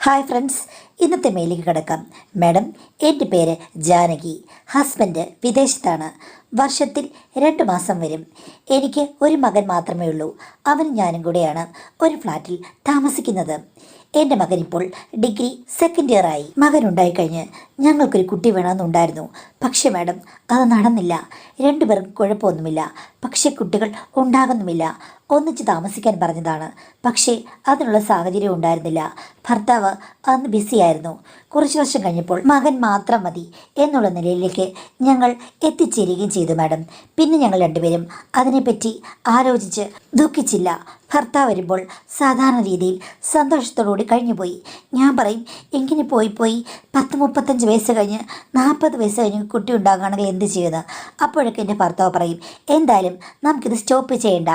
Hi friends, ഇന്നത്തെ മെയിലേക്ക് കിടക്കാം. Madam, എൻ്റെ പേര് ജാനകി. ഹസ്ബൻഡ് വിദേശത്താണ്. വർഷത്തിൽ 2 മാസം വരും. എനിക്ക് ഒരു മകൻ മാത്രമേ ഉള്ളൂ. അവനും ഞാനും കൂടെയാണ് ഒരു ഫ്ലാറ്റിൽ താമസിക്കുന്നത്. എൻ്റെ മകൻ ഇപ്പോൾ ഡിഗ്രി സെക്കൻഡ് ഇയർ ആയി. മകൻ ഉണ്ടായിക്കഴിഞ്ഞ് ഞങ്ങൾക്കൊരു കുട്ടി വേണമെന്നുണ്ടായിരുന്നു. പക്ഷേ മാഡം, അത് നടന്നില്ല. രണ്ടുപേർക്കും കുഴപ്പമൊന്നുമില്ല, പക്ഷേ കുട്ടികൾ ഉണ്ടാകുന്നുമില്ല. ഒന്നിച്ച് താമസിക്കാൻ പറഞ്ഞതാണ്, പക്ഷേ അതിനുള്ള സാഹചര്യം ഉണ്ടായിരുന്നില്ല. ഭർത്താവ് അന്ന് ബിസിയായിരുന്നു. കുറച്ച് വർഷം കഴിഞ്ഞപ്പോൾ മകൻ മാത്രം മതി എന്നുള്ള നിലയിലേക്ക് ഞങ്ങൾ എത്തിച്ചേരുകയും ചെയ്തു മാഡം. പിന്നെ ഞങ്ങൾ രണ്ടുപേരും അതിനെപ്പറ്റി ആലോചിച്ച് ദുഃഖിച്ചില്ല. ഭർത്താവ് വരുമ്പോൾ സാധാരണ രീതിയിൽ സന്തോഷത്തോടുകൂടി കഴിഞ്ഞുപോയി. ഞാൻ പറയും, എങ്ങനെ പോയി 10-35 വയസ്സ് കഴിഞ്ഞ് 40 വയസ്സ് കഴിഞ്ഞ് കുട്ടി ഉണ്ടാകുകയാണെങ്കിൽ എന്ത് ചെയ്യുന്നത്? അപ്പോഴൊക്കെ എൻ്റെ ഭർത്താവ് പറയും, എന്തായാലും നമുക്കിത് സ്റ്റോപ്പ് ചെയ്യേണ്ട,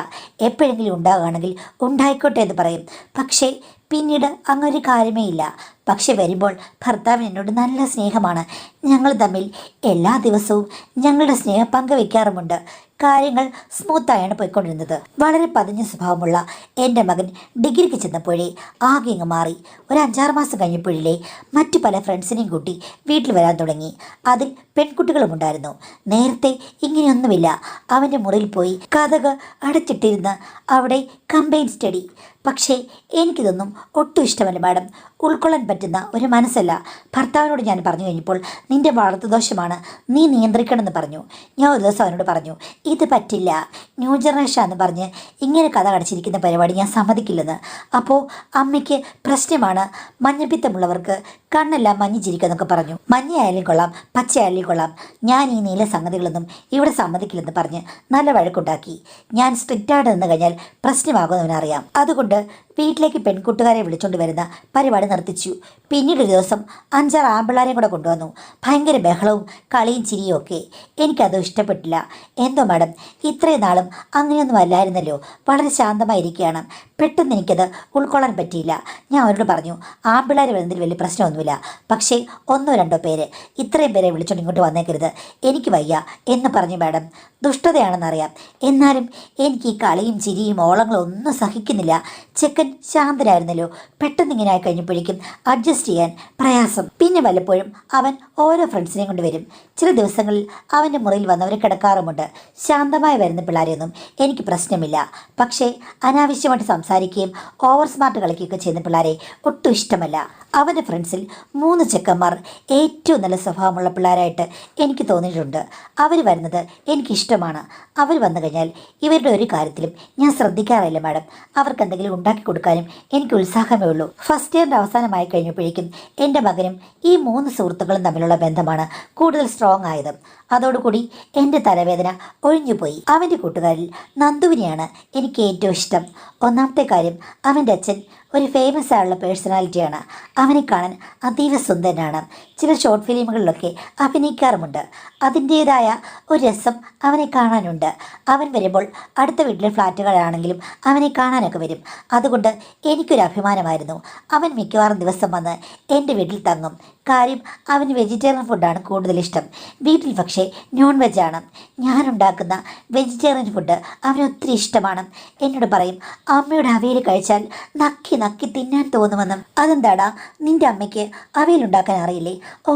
എപ്പോഴെങ്കിലും ഉണ്ടാകുകയാണെങ്കിൽ ഉണ്ടായിക്കോട്ടെ എന്ന് പറയും. പക്ഷേ പിന്നീട് അങ്ങനൊരു കാര്യമേ ഇല്ല. പക്ഷെ വരുമ്പോൾ ഭർത്താവിന് എന്നോട് നല്ല സ്നേഹമാണ്. ഞങ്ങൾ തമ്മിൽ എല്ലാ ദിവസവും ഞങ്ങളുടെ സ്നേഹം പങ്കുവെക്കാറുമുണ്ട്. കാര്യങ്ങൾ സ്മൂത്തായാണ് പോയിക്കൊണ്ടിരുന്നത്. വളരെ പതിഞ്ഞ സ്വഭാവമുള്ള എൻ്റെ മകൻ ഡിഗ്രിക്ക് ചെന്നപ്പോഴേ ആകെ അങ്ങ് മാറി. ഒരു 5-6 മാസം കഴിഞ്ഞപ്പോഴില്ലേ മറ്റു പല ഫ്രണ്ട്സിനെയും കൂട്ടി വീട്ടിൽ വരാൻ തുടങ്ങി. അതിൽ പെൺകുട്ടികളും ഉണ്ടായിരുന്നു. നേരത്തെ ഇങ്ങനെയൊന്നുമില്ല. അവൻ്റെ മുറിയിൽ പോയി കതക് അടച്ചിട്ടിരുന്ന് അവിടെ കമ്പൈൻ സ്റ്റഡി. പക്ഷേ എനിക്കിതൊന്നും ഒട്ടും ഇഷ്ടമല്ല മാഡം. ഉൾക്കൊള്ളാൻ പറ്റുന്ന ഒരു മനസ്സല്ല. ഭർത്താവിനോട് ഞാൻ പറഞ്ഞു കഴിഞ്ഞപ്പോൾ, നിൻ്റെ വളർത്തുദോഷമാണ്, നീ നിയന്ത്രിക്കണമെന്ന് പറഞ്ഞു. ഞാൻ ഒരു ദിവസം അവനോട് പറഞ്ഞു, ഇത് പറ്റില്ല, ന്യൂ ജനറേഷൻ എന്ന് പറഞ്ഞ് ഇങ്ങനെ കഥ കടച്ചിരിക്കുന്ന പരിപാടി ഞാൻ സമ്മതിക്കില്ലെന്ന്. അപ്പോൾ അമ്മയ്ക്ക് പ്രശ്നമാണ്, മഞ്ഞപ്പിത്തമുള്ളവർക്ക് കണ്ണെല്ലാം മഞ്ഞിച്ചിരിക്കുന്നൊക്കെ പറഞ്ഞു. മഞ്ഞയായാലും കൊള്ളാം, പച്ചയായാലും കൊള്ളാം, ഞാൻ ഈ നീല സംഗതികളൊന്നും ഇവിടെ സമ്മതിക്കില്ലെന്ന് പറഞ്ഞ് നല്ല വഴക്കുണ്ടാക്കി. ഞാൻ സ്ട്രിക്റ്റായിട്ട് നിന്ന് കഴിഞ്ഞാൽ പ്രശ്നമാകുമെന്നവനറിയാം. അതുകൊണ്ട് വീട്ടിലേക്ക് പെൺകുട്ടുകാരെ വിളിച്ചുകൊണ്ട് വരുന്ന പരിപാടി നിർത്തിച്ചു. പിന്നീട് ഒരു ദിവസം 5-6 ആമ്പിള്ളാരെയും കൂടെ കൊണ്ടുവന്നു. ഭയങ്കര ബഹളവും കളിയും ചിരിയും ഒക്കെ. എനിക്കത് ഇഷ്ടപ്പെട്ടില്ല. എന്തോ മാഡം, ഇത്രയും നാളും അങ്ങനെയൊന്നും അല്ലായിരുന്നല്ലോ, വളരെ ശാന്തമായിരിക്കുകയാണ്. പെട്ടെന്ന് എനിക്കത് ഉൾക്കൊള്ളാൻ പറ്റിയില്ല. ഞാൻ അവരോട് പറഞ്ഞു, ആമ്പിള്ളാർ വരുന്നതിൽ വലിയ പ്രശ്നമൊന്നുമില്ല, പക്ഷേ 1-2 പേര്, ഇത്രയും പേരെ വിളിച്ചുകൊണ്ട് ഇങ്ങോട്ട് വന്നേക്കരുത്, എനിക്ക് വയ്യ എന്ന് പറഞ്ഞു മാഡം. ദുഷ്ടതയാണെന്നറിയാം, എന്നാലും എനിക്ക് ഈ കളിയും ചിരിയും ഓളങ്ങളും ഒന്നും സഹിക്കുന്നില്ല. ചെക്കൻ ശാന്തനായിരുന്നല്ലോ, പെട്ടെന്ന് ഇങ്ങനെ ആയി കഴിഞ്ഞപ്പോഴേക്കും അഡ്ജസ്റ്റ് ചെയ്യാൻ പ്രയാസം. പിന്നെ വല്ലപ്പോഴും അവൻ ഓരോ ഫ്രണ്ട്സിനെയും കൊണ്ട് വരും. ചില ദിവസങ്ങളിൽ അവൻ്റെ മുറിയിൽ വന്നവർ കിടക്കാറുമുണ്ട്. ശാന്തമായി വരുന്ന പിള്ളേരെയൊന്നും എനിക്ക് പ്രശ്നമില്ല. പക്ഷേ അനാവശ്യമായിട്ട് സംസാരിക്കുകയും ഓവർ സ്മാർട്ട് കളിക്കുകയൊക്കെ ചെയ്യുന്ന പിള്ളേരെ ഒട്ടും ഇഷ്ടമല്ല. അവൻ്റെ ഫ്രണ്ട്സിൽ 3 ചെക്കന്മാർ ഏറ്റവും നല്ല സ്വഭാവമുള്ള പിള്ളേരായിട്ട് എനിക്ക് തോന്നിയിട്ടുണ്ട്. അവർ വരുന്നത് എനിക്കിഷ്ടമാണ്. അവർ വന്നു കഴിഞ്ഞാൽ ഇവരുടെ ഒരു കാര്യത്തിലും ഞാൻ ശ്രദ്ധിക്കാറില്ല മാഡം. അവർക്ക് എന്തെങ്കിലും ഉണ്ടാക്കി കൊടുക്കാനും എനിക്ക് ഉത്സാഹമേ ഉള്ളൂ. ഫസ്റ്റ് ഇയറിൻ്റെ അവസാനമായി കഴിഞ്ഞപ്പോഴേക്കും എൻ്റെ മകനും ഈ 3 സുഹൃത്തുക്കളും തമ്മിലുള്ള ബന്ധമാണ് കൂടുതൽ സ്ട്രോങ് ആയത്. അതോടുകൂടി എൻ്റെ തലവേദന ഒഴിഞ്ഞുപോയി. അവൻ്റെ കൂട്ടുകാരിൽ നന്ദുവിനെയാണ് എനിക്ക് ഏറ്റവും ഇഷ്ടം. ഒന്നാമത്തെ കാര്യം, അവൻ്റെ അച്ഛൻ ഒരു ഫേമസ് ആയുള്ള പേഴ്സണാലിറ്റിയാണ്. അവനെ കാണാൻ അതീവ സുന്ദരനാണ്. ചില ഷോർട്ട് ഫിലിമുകളിലൊക്കെ അഭിനയിക്കാറുമുണ്ട്. അതിൻ്റേതായ ഒരു രസം അവനെ കാണാനുണ്ട്. അവൻ വരുമ്പോൾ അടുത്ത വീട്ടിലെ ഫ്ലാറ്റുകളാണെങ്കിലും അവനെ കാണാനൊക്കെ വരും. അതുകൊണ്ട് എനിക്കൊരു അഭിമാനമായിരുന്നു. അവൻ മിക്കവാറും ദിവസം വന്ന് എൻ്റെ വീട്ടിൽ തങ്ങും. കാര്യം അവന് വെജിറ്റേറിയൻ ഫുഡാണ് കൂടുതൽ ഇഷ്ടം. വീട്ടിൽ പക്ഷേ നോൺ വെജാണ്. ഞാനുണ്ടാക്കുന്ന വെജിറ്റേറിയൻ ഫുഡ് അവന് ഒത്തിരി ഇഷ്ടമാണ്. എന്നോട് പറയും, അമ്മയുടെ അവിയൽ കഴിച്ചാൽ നക്കി നക്കി തിന്നാൻ തോന്നുമെന്നും. അതെന്താടാ, നിൻ്റെ അമ്മയ്ക്ക് അവിയലുണ്ടാക്കാൻ അറിയില്ലേ? ഓ,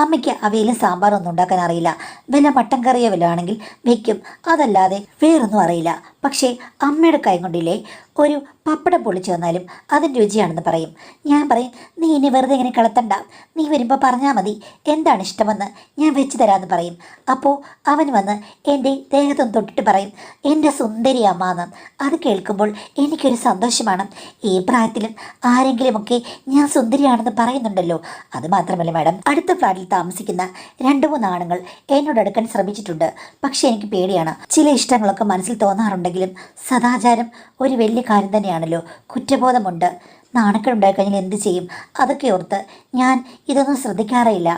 അമ്മയ്ക്ക് അവിയലും സാമ്പാറും ഒന്നും ഉണ്ടാക്കാൻ അറിയില്ല. വല്ല മട്ടൻ കറിയോ വല്ല ആണെങ്കിൽ വയ്ക്കും, അതല്ലാതെ വേറൊന്നും അറിയില്ല. പക്ഷേ അമ്മയുടെ കൈ കൊണ്ടില്ലേ ഒരു പപ്പടം പൊളിച്ചു വന്നാലും അതിൻ്റെ രുചിയാണെന്ന് പറയും. ഞാൻ പറയും, നീ ഇനി വെറുതെ ഇങ്ങനെ കളത്തണ്ട, നീ വരുമ്പോൾ പറഞ്ഞാൽ മതി എന്താണ് ഇഷ്ടമെന്ന്, ഞാൻ വെച്ച് തരാമെന്ന് പറയും. അപ്പോൾ അവൻ വന്ന് എൻ്റെ ദേഹത്തൊന്ന് തൊട്ടിട്ട് പറയും, എൻ്റെ സുന്ദരി അമ്മാന്ന്. അത് കേൾക്കുമ്പോൾ എനിക്കൊരു സന്തോഷമാണ്. ഈ പ്രായത്തിലും ആരെങ്കിലുമൊക്കെ ഞാൻ സുന്ദരിയാണെന്ന് പറയുന്നുണ്ടല്ലോ. അതുമാത്രമല്ല മാഡം, അടുത്ത ഫ്ലാറ്റിൽ താമസിക്കുന്ന 2-3 ആണുങ്ങൾ എന്നോട് അടുക്കാൻ ശ്രമിച്ചിട്ടുണ്ട്. പക്ഷേ എനിക്ക് പേടിയാണ്. ചില ഇഷ്ടങ്ങളൊക്കെ മനസ്സിൽ തോന്നാറുണ്ടെങ്കിലും സദാചാരം ഒരു വലിയ കാര്യം തന്നെയാണല്ലോ. കുറ്റബോധമുണ്ട്. നാണക്കേടുണ്ടായി കഴിഞ്ഞാൽ എന്ത് ചെയ്യും? അതൊക്കെ ഓർത്ത് ഞാൻ ഇതൊന്നും ശ്രദ്ധിക്കാറേയില്ല.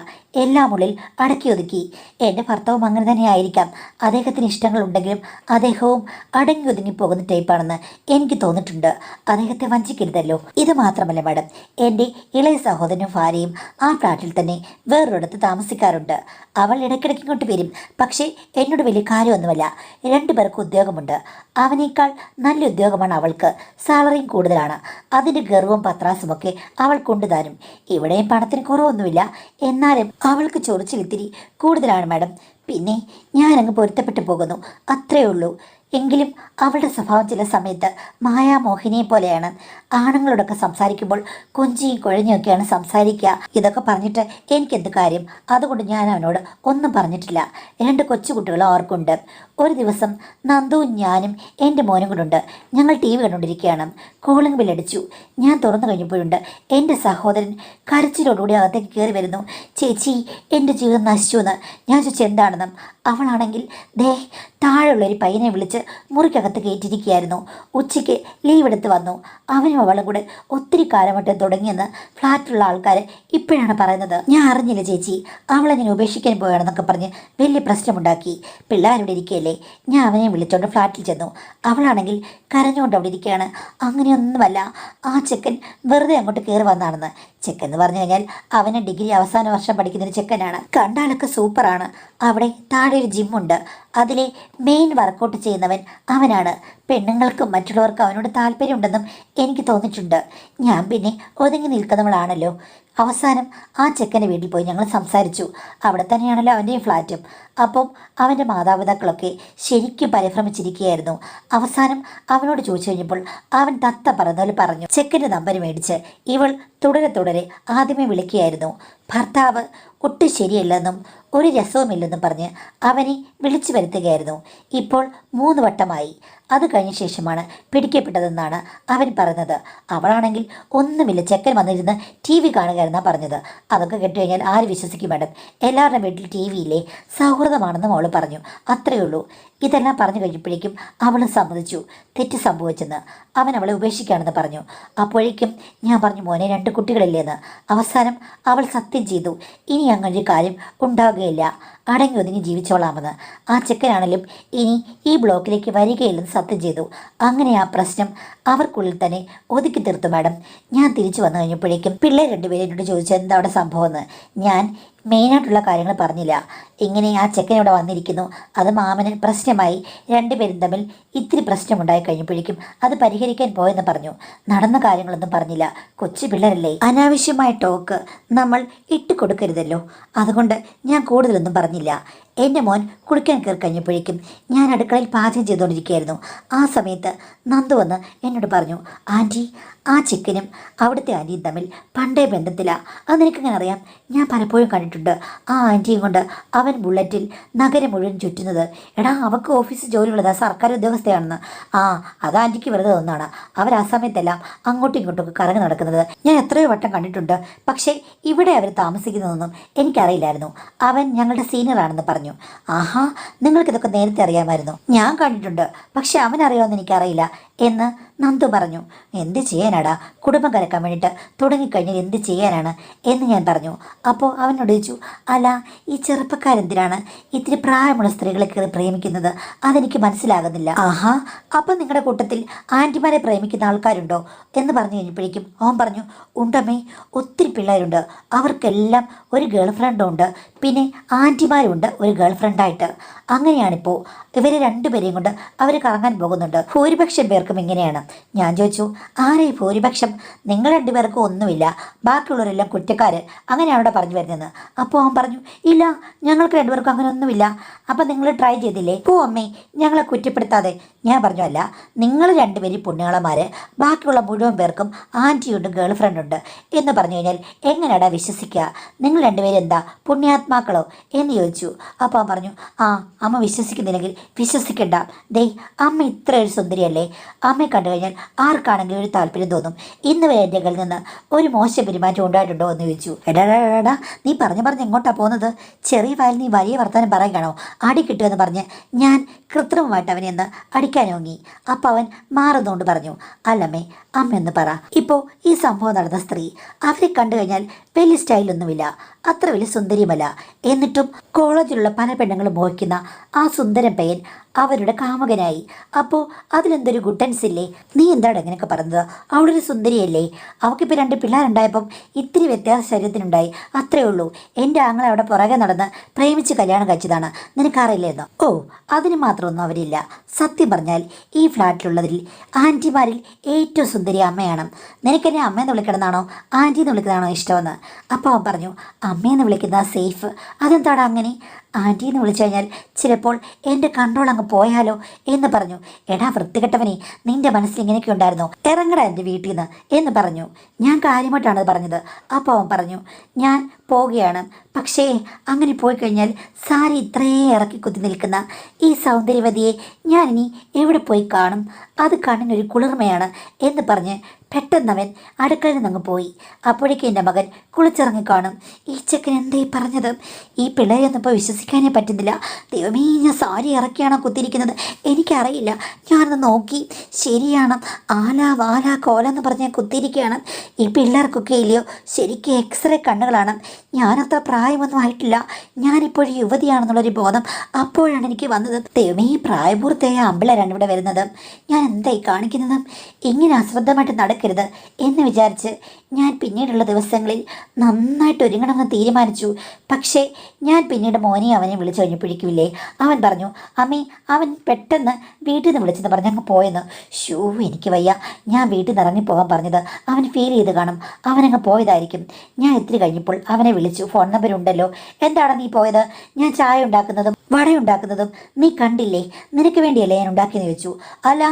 എല്ലാം ഉള്ളിൽ അടക്കി ഒതുക്കി. എൻ്റെ ഭർത്താവും അങ്ങനെ തന്നെ ആയിരിക്കാം. അദ്ദേഹത്തിന് ഇഷ്ടങ്ങളുണ്ടെങ്കിലും അദ്ദേഹവും അടങ്ങി ഒതുങ്ങി പോകുന്ന ടൈപ്പാണെന്ന് എനിക്ക് തോന്നിയിട്ടുണ്ട്. അദ്ദേഹത്തെ വഞ്ചിക്കരുതല്ലോ. ഇത് മാത്രമല്ല മാഡം, എൻ്റെ ഇളയ സഹോദരനും ഭാര്യയും ആ ഫ്ലാറ്റിൽ തന്നെ വേറൊരിടത്ത് താമസിക്കാറുണ്ട്. അവൾ ഇടയ്ക്കിടയ്ക്ക് ഇങ്ങോട്ട് വരും. പക്ഷേ എന്നോട് വലിയ കാര്യമൊന്നുമല്ല. 2 പേർക്ക് ഉദ്യോഗമുണ്ട്. അവനേക്കാൾ നല്ല ഉദ്യോഗമാണ് അവൾക്ക്. സാലറിയും കൂടുതലാണ്. അതിൻ്റെ ഗർവവും പത്രാസുമൊക്കെ അവൾ കൊണ്ടുതാനും. ഇവിടെയും പണത്തിന് കുറവൊന്നുമില്ല, എന്നാലും അവൾക്ക് ചൊറിച്ചിലിത്തിരി കൂടുതലാണ് മാഡം. പിന്നെ ഞാനങ്ങ് പൊരുത്തപ്പെട്ടു പോകുന്നു, അത്രയേ ഉള്ളൂ. എങ്കിലും അവളുടെ സ്വഭാവം ചില സമയത്ത് മായാമോഹിനിയെ പോലെയാണ്. ആണുങ്ങളോടൊക്കെ സംസാരിക്കുമ്പോൾ കൊഞ്ചിയും കുഴഞ്ഞൊക്കെയാണ് സംസാരിക്കുക. ഇതൊക്കെ പറഞ്ഞിട്ട് എനിക്കെന്ത് കാര്യം? അതുകൊണ്ട് ഞാൻ അവനോട് ഒന്നും പറഞ്ഞിട്ടില്ല. 2 കൊച്ചുകുട്ടികളും അവർക്കുണ്ട്. ഒരു ദിവസം നന്ദുവും ഞാനും എൻ്റെ മോനും കൂടെ ഞങ്ങൾ TV കണ്ടുകൊണ്ടിരിക്കുകയാണ്. കോളിംഗ് ബെല്ലടിച്ചു. ഞാൻ തുറന്നു കഴിഞ്ഞപ്പോഴുണ്ട് എൻ്റെ സഹോദരൻ കരച്ചിലോടുകൂടി അകത്തേക്ക് കയറി വരുന്നു. ചേച്ചി, എൻ്റെ ജീവിതം നശിച്ചു എന്ന്. ഞാൻ ചോദിച്ചു എന്താണെന്ന്. അവളാണെങ്കിൽ ദേ താഴെയുള്ളൊരു പയ്യനെ വിളിച്ച് മുറിക്കകത്ത് കയറ്റിയിരിക്കുകയായിരുന്നു. ഉച്ചയ്ക്ക് ലീവ് എടുത്ത് വന്നു. അവനും അവളും കൂടെ ഒത്തിരി കാലമായിട്ട് തുടങ്ങിയെന്ന് ഫ്ലാറ്റിലുള്ള ആൾക്കാർ ഇപ്പോഴാണ് പറയുന്നത്. ഞാൻ അറിഞ്ഞില്ല ചേച്ചി, അവളെങ്ങനെ ഉപേക്ഷിക്കാൻ പോയാണെന്നൊക്കെ പറഞ്ഞ് വലിയ പ്രശ്നമുണ്ടാക്കി. പിള്ളേരുടെ ഇരിക്കുകയല്ലേ. ഞാൻ അവനെ വിളിച്ചോണ്ട് ഫ്ലാറ്റിൽ ചെന്നു. അവളാണെങ്കിൽ കരഞ്ഞുകൊണ്ട് അവിടെ ഇരിക്കുകയാണ്. അങ്ങനെയൊന്നുമല്ല, ആ ചെക്കൻ വെറുതെ അങ്ങോട്ട് കയറി വന്നാണെന്ന്. ചെക്കൻ എന്ന് പറഞ്ഞു കഴിഞ്ഞാൽ അവന് ഡിഗ്രി അവസാന വർഷം പഠിക്കുന്നൊരു ചെക്കനാണ്. കണ്ടാലൊക്കെ സൂപ്പറാണ്. അവിടെ താഴെ ഒരു ജിമ്മുണ്ട്, അതിലെ മെയിൻ വർക്കൗട്ട് ചെയ്യുന്നവൻ അവനാണ്. പെണ്ണുങ്ങൾക്കും മറ്റുള്ളവർക്കും അവനോട് താല്പര്യമുണ്ടെന്നും എനിക്ക് തോന്നിയിട്ടുണ്ട്. ഞാൻ പിന്നെ ഒതുങ്ങി നിൽക്കുന്നവളാണല്ലോ. അവസാനം ആ ചെക്കൻ്റെ വീട്ടിൽ പോയി ഞങ്ങൾ സംസാരിച്ചു. അവിടെ തന്നെയാണല്ലോ അവൻ്റെയും ഫ്ലാറ്റും. അപ്പം അവൻ്റെ മാതാപിതാക്കളൊക്കെ ശരിക്കും പരിഭ്രമിച്ചിരിക്കുകയായിരുന്നു. അവസാനം അവനോട് ചോദിച്ചു കഴിഞ്ഞപ്പോൾ അവൻ തത്ത പറഞ്ഞ പോലെ പറഞ്ഞു. ചെക്കൻ്റെ നമ്പർ മേടിച്ച് ഇവൾ തുടരെ ആദ്യമേ വിളിക്കുകയായിരുന്നു. ഭർത്താവ് ഒട്ടും ശരിയല്ലെന്നും ഒരു രസവുമില്ലെന്നും പറഞ്ഞ് അവനെ വിളിച്ചു വരുത്തുകയായിരുന്നു. ഇപ്പോൾ 3 വട്ടമായി. അത് കഴിഞ്ഞ ശേഷമാണ് പിടിക്കപ്പെട്ടതെന്നാണ് അവൻ പറഞ്ഞത്. അവളാണെങ്കിൽ ഒന്നുമില്ല, ചെക്കൻ വന്നിരുന്ന് TV കാണുകയായിരുന്നാണ് പറഞ്ഞത്. അതൊക്കെ കേട്ടുകഴിഞ്ഞാൽ ആര് വിശ്വസിക്കും മാഡം? എല്ലാവരുടെ വീട്ടിൽ TV ഇല്ലേ? സൗഹൃദമാണെന്നും അവൾ പറഞ്ഞു. അത്രയേ ഉള്ളൂ. ഇതെല്ലാം പറഞ്ഞു കഴിഞ്ഞപ്പോഴേക്കും അവൾ സമ്മതിച്ചു തെറ്റ് സംഭവിച്ചെന്ന്. അവൻ അവളെ ഉപേക്ഷിക്കുകയാണെന്ന് പറഞ്ഞു. അപ്പോഴേക്കും ഞാൻ പറഞ്ഞു മോനെ 2 കുട്ടികളില്ലേന്ന്. അവസാനം അവൾ സത്യം ചെയ്തു, ഇനി അങ്ങനെ കാര്യം ഉണ്ടാവുകയില്ല, അടങ്ങി ഒതുങ്ങി ജീവിച്ചോളാമെന്ന്. ആ ചെക്കനാണെങ്കിലും ഇനി ഈ ബ്ലോക്കിലേക്ക് വരികയില്ലെന്ന് സത്യം ചെയ്തു. അങ്ങനെ ആ പ്രശ്നം അവർക്കുള്ളിൽ തന്നെ ഒതുക്കി തീർത്തു മാഡം. ഞാൻ തിരിച്ചു വന്നു കഴിഞ്ഞപ്പോഴേക്കും പിള്ളേർ 2 പേരും എന്നോട് ചോദിച്ചു എന്താ അവിടെ സംഭവമെന്ന്. ഞാൻ മെയിനായിട്ടുള്ള കാര്യങ്ങൾ പറഞ്ഞില്ല. ഇങ്ങനെ ആ ചെക്കൻ ഇവിടെ വന്നിരിക്കുന്നു, അത് മാമന് പ്രശ്നമായി, 2 പേരും തമ്മിൽ ഇത്തിരി പ്രശ്നമുണ്ടായി കഴിഞ്ഞപ്പോഴേക്കും അത് പരിഹരിക്കാൻ പോയെന്ന് പറഞ്ഞു. നടന്ന കാര്യങ്ങളൊന്നും പറഞ്ഞില്ല. കൊച്ചു പിള്ളേരല്ലേ, അനാവശ്യമായ ടോക്ക് നമ്മൾ ഇട്ട് കൊടുക്കരുതല്ലോ. അതുകൊണ്ട് ഞാൻ കൂടുതലൊന്നും പറഞ്ഞില്ല. എൻ്റെ മോൻ കുളിക്കാൻ കയറി കഴിഞ്ഞപ്പോഴേക്കും ഞാൻ അടുക്കളയിൽ പാചകം ചെയ്തുകൊണ്ടിരിക്കുകയായിരുന്നു. ആ സമയത്ത് നന്ദു വന്ന് എന്നോട് പറഞ്ഞു, ആൻറ്റി, ആ ചിക്കനും അവിടുത്തെ ആൻറ്റിയും തമ്മിൽ പണ്ടേ ബന്ധത്തിലാണ്. അത് നിനക്കിങ്ങനെ അറിയാം? ഞാൻ പലപ്പോഴും കണ്ടിട്ടുണ്ട് ആ ആൻറ്റിയും കൊണ്ട് അവൻ ബുള്ളറ്റിൽ നഗരം മുഴുവൻ ചുറ്റുന്നത്. എടാ, അവൾക്ക് ഓഫീസ് ജോലിയുള്ളത്, സർക്കാർ ഉദ്യോഗസ്ഥയാണെന്ന്. ആ, അത് ആൻറ്റിക്ക് വെറുതെ ഒന്നാണ്. അവർ ആ സമയത്തെല്ലാം അങ്ങോട്ടും ഇങ്ങോട്ടും കറങ്ങി നടക്കുന്നത് ഞാൻ എത്രയോ വട്ടം കണ്ടിട്ടുണ്ട്. പക്ഷേ ഇവിടെ അവർ താമസിക്കുന്നതൊന്നും എനിക്കറിയില്ലായിരുന്നു. അവൻ ഞങ്ങളുടെ സീനിയറാണെന്ന് പറഞ്ഞു. ആഹാ, നിങ്ങൾക്കിതൊക്കെ നേരത്തെ അറിയാമായിരുന്നു? ഞാൻ കണ്ടിട്ടുണ്ട്, പക്ഷെ അവനറിയാമെന്ന് എനിക്കറിയില്ല എന്ന് നന്ദു പറഞ്ഞു. എന്ത് ചെയ്യാനാടാ, കുടുംബം കലക്കാൻ വേണ്ടിയിട്ട് തുടങ്ങിക്കഴിഞ്ഞാൽ എന്ത് ചെയ്യാനാണ് എന്ന് ഞാൻ പറഞ്ഞു. അപ്പോൾ അവനോട് ചോദിച്ചു, അല്ല, ഈ ചെറുപ്പക്കാരെന്തിനാണ് ഇത്തിരി പ്രായമുള്ള സ്ത്രീകളെ കയറി പ്രേമിക്കുന്നത്? അതെനിക്ക് മനസ്സിലാകുന്നില്ല. ആഹാ, അപ്പം നിങ്ങളുടെ കൂട്ടത്തിൽ ആൻറ്റിമാരെ പ്രേമിക്കുന്ന ആൾക്കാരുണ്ടോ എന്ന് പറഞ്ഞു കഴിഞ്ഞപ്പോഴേക്കും അവൻ പറഞ്ഞു, ഉണ്ടമ്മേ, ഒത്തിരി പിള്ളേരുണ്ട്. അവർക്കെല്ലാം ഒരു ഗേൾ ഫ്രണ്ടും ഉണ്ട്, പിന്നെ ആൻറ്റിമാരുണ്ട് ഒരു ഗേൾ ഫ്രണ്ടായിട്ട്. അങ്ങനെയാണിപ്പോൾ ഇവർ 2 പേരെയും കൊണ്ട് അവർ കറങ്ങാൻ പോകുന്നുണ്ട്. ഭൂരിപക്ഷം പേർക്കും ഇങ്ങനെയാണ്. ഞാൻ ചോദിച്ചു, ആരെ ഭൂരിപക്ഷം? നിങ്ങൾ 2 പേർക്കും ഒന്നുമില്ല, ബാക്കിയുള്ളവരെല്ലാം കുറ്റക്കാർ, അങ്ങനെയാണ് അവിടെ പറഞ്ഞു വരുന്നത്. അപ്പോൾ അവൻ പറഞ്ഞു, ഇല്ല, ഞങ്ങൾക്ക് 2 പേർക്കും അങ്ങനെ ഒന്നുമില്ല. അപ്പം നിങ്ങൾ ട്രൈ ചെയ്തില്ലേ? ഓ അമ്മേ, ഞങ്ങളെ കുറ്റപ്പെടുത്താതെ. ഞാൻ പറഞ്ഞു, അല്ല, നിങ്ങൾ 2 പേരും പുണ്യാളന്മാർ, ബാക്കിയുള്ള മുഴുവൻ പേർക്കും ആൻറ്റിയുണ്ട്, ഗേൾ ഫ്രണ്ടുണ്ട് എന്ന് പറഞ്ഞു കഴിഞ്ഞാൽ എങ്ങനെയാടാ വിശ്വസിക്കുക? നിങ്ങൾ 2 പേരും എന്താ പുണ്യാത്മാക്കളോ എന്ന് ചോദിച്ചു. അപ്പോൾ അവൻ പറഞ്ഞു, ആ, അമ്മ വിശ്വസിക്കുന്നില്ലെങ്കിൽ വിശ്വസിക്കണ്ട. ദേ, അമ്മ ഇത്ര ഒരു സുന്ദരിയല്ലേ, അമ്മയെ കണ്ടു കഴിഞ്ഞാൽ ആർക്കാണെങ്കിലും ഒരു താല്പര്യം തോന്നും. ഇന്ന് വരെ എൻ്റെ കയ്യിൽ നിന്ന് ഒരു മോശം പെരുമാറ്റം ഉണ്ടായിട്ടുണ്ടോ എന്ന് ചോദിച്ചു. എടാ, നീ പറഞ്ഞ് എങ്ങോട്ടാണ് പോകുന്നത്? ചെറിയ വായിൽ നീ വലിയ വർത്തമാനം പറയുകയാണോ? അടി കിട്ടുമെന്ന് പറഞ്ഞ് ഞാൻ കൃത്രിമമായിട്ട് അവനെ ഒന്ന് അടിക്കാനോങ്ങി. അപ്പം അവൻ മാറുന്നുകൊണ്ട് പറഞ്ഞു, അല്ലമ്മേ, അമ്മയൊന്ന് പറ. ഇപ്പോൾ ഈ സംഭവം നടന്ന സ്ത്രീ, അവരെ കണ്ടു കഴിഞ്ഞാൽ വലിയ സ്റ്റൈലൊന്നുമില്ല, അത്ര വലിയ സുന്ദരിയുമല്ല. എന്നിട്ടും കോളേജിലുള്ള പല പെണ്ണുങ്ങളും മോഹിക്കുന്ന ആ സുന്ദരൻ പയ്യൻ അവരുടെ കാമകനായി. അപ്പോൾ അതിലെന്തൊരു ഗുട്ടൻ പേരൻസ് ഇല്ലേ? നീ എന്താണ് എങ്ങനെയൊക്കെ പറഞ്ഞത്? അവളൊരു സുന്ദരിയല്ലേ? അവൾക്കിപ്പോൾ 2 പിള്ളേരുണ്ടായപ്പം ഇത്തിരി വ്യത്യാസ ശരീരത്തിനുണ്ടായി, അത്രേ ഉള്ളൂ. എൻ്റെ ആങ്ങളെ അവിടെ പുറകെ നടന്ന് പ്രേമിച്ച് കല്യാണം കഴിച്ചതാണ്, നിനക്കറിയില്ലെന്നോ? ഓ, അതിന് മാത്രമൊന്നും അവരില്ല. സത്യം പറഞ്ഞാൽ ഈ ഫ്ലാറ്റിലുള്ളതിൽ ആൻറ്റിമാരിൽ ഏറ്റവും സുന്ദരി അമ്മയാണ്. നിനക്കെന്നെ അമ്മയെന്ന് വിളിക്കണമെന്നാണോ ആൻറ്റി എന്ന് വിളിക്കുന്നതാണോ ഇഷ്ടമെന്ന്? അപ്പോൾ അവൻ പറഞ്ഞു, അമ്മയെന്ന് വിളിക്കുന്ന സേഫ്. അതെന്താണ് അങ്ങനെ? ആൻറ്റി എന്ന് വിളിച്ചു കഴിഞ്ഞാൽ ചിലപ്പോൾ എൻ്റെ കൺട്രോൾ അങ്ങ് പോയാലോ എന്ന് പറഞ്ഞു. എടാ വൃത്തികെട്ടവനെ, നിന്റെ മനസ്സിൽ ഇങ്ങനെയൊക്കെ ഉണ്ടായിരുന്നോ? ഇറങ്ങടാ എൻ്റെ വീട്ടിൽ നിന്ന് എന്ന് പറഞ്ഞു. ഞാൻ കാര്യമായിട്ടാണ് പറഞ്ഞത്. അപ്പോൾ അവൻ പറഞ്ഞു, ഞാൻ പോവുകയാണ്. പക്ഷേ അങ്ങനെ പോയി കഴിഞ്ഞാൽ സാരി ഇത്രയും ഇറക്കി കുത്തി നിൽക്കുന്ന ഈ സൗന്ദര്യവതിയെ ഞാനിനി എവിടെ പോയി കാണും? അത് കണ്ണിനൊരു കുളിർമയാണ് എന്ന് പറഞ്ഞ് പെട്ടെന്നവൻ അടുക്കളയിൽ നിന്നങ്ങ് പോയി. അപ്പോഴേക്കും എൻ്റെ മകൻ കുളിച്ചിറങ്ങി കാണും. ഈ ചെക്കൻ എന്തേ പറഞ്ഞത്? ഈ പിള്ളേരൊന്നും ഇപ്പോൾ വിശ്വസിക്കാനേ പറ്റുന്നില്ല. ദൈവമേ, ഞാൻ സാരി ഇറക്കിയാണോ കുത്തിയിരിക്കുന്നത്? എനിക്കറിയില്ല. ഞാനൊന്ന് നോക്കി, ശരിയാണ്, ആല വാല കോലെന്ന് പറഞ്ഞ് കുത്തിയിരിക്കുകയാണ്. ഈ പിള്ളേർക്കൊക്കെ ഇല്ലയോ ശരിക്കും എക്സ്റേ കണ്ണുകളാണ്. ഞാനത്ര പ്രായമൊന്നും ആയിട്ടില്ല, ഞാനിപ്പോഴും യുവതിയാണെന്നുള്ളൊരു ബോധം അപ്പോഴാണ് എനിക്ക് വന്നത്. ദൈവമേ, പ്രായപൂർത്തിയായ ആമ്പിളരാണ് ഇവിടെ വരുന്നത്. ഞാൻ എന്തായി കാണിക്കുന്നത്? ഇങ്ങനെ അശ്രദ്ധമായിട്ട് നടക്കരുത് എന്ന് വിചാരിച്ച് ഞാൻ പിന്നീടുള്ള ദിവസങ്ങളിൽ നന്നായിട്ട് ഒരുങ്ങണമെന്ന് തീരുമാനിച്ചു. പക്ഷേ ഞാൻ പിന്നീട് മോനെ അവനെ വിളിച്ചു കഴിഞ്ഞപ്പോഴേക്കുമില്ലേ, അവൻ പറഞ്ഞു, അമ്മേ, അവൻ പെട്ടെന്ന് വീട്ടിൽ നിന്ന് വിളിച്ചെന്ന് പറഞ്ഞ് അങ്ങ് പോയെന്ന്. ഷൂ, എനിക്ക് വയ്യ. ഞാൻ വീട്ടിൽ നിന്ന് ഇറങ്ങിപ്പോകാൻ പറഞ്ഞത് അവൻ ഫീൽ ചെയ്ത് കാണും, അവനങ്ങ് പോയതായിരിക്കും. ഞാൻ ഇത്തിരി കഴിഞ്ഞപ്പോൾ അവനെ വിളിച്ചു. ഫോൺ നമ്പർ ഉണ്ടല്ലോ. എന്താണ് നീ പോയത്? ഞാൻ ചായ ഉണ്ടാക്കുന്നതും വടയുണ്ടാക്കുന്നതും നീ കണ്ടില്ലേ? നിനക്ക് വേണ്ടിയല്ലേ ഞാൻ ഉണ്ടാക്കിയെന്ന് ചോദിച്ചു. അല്ല,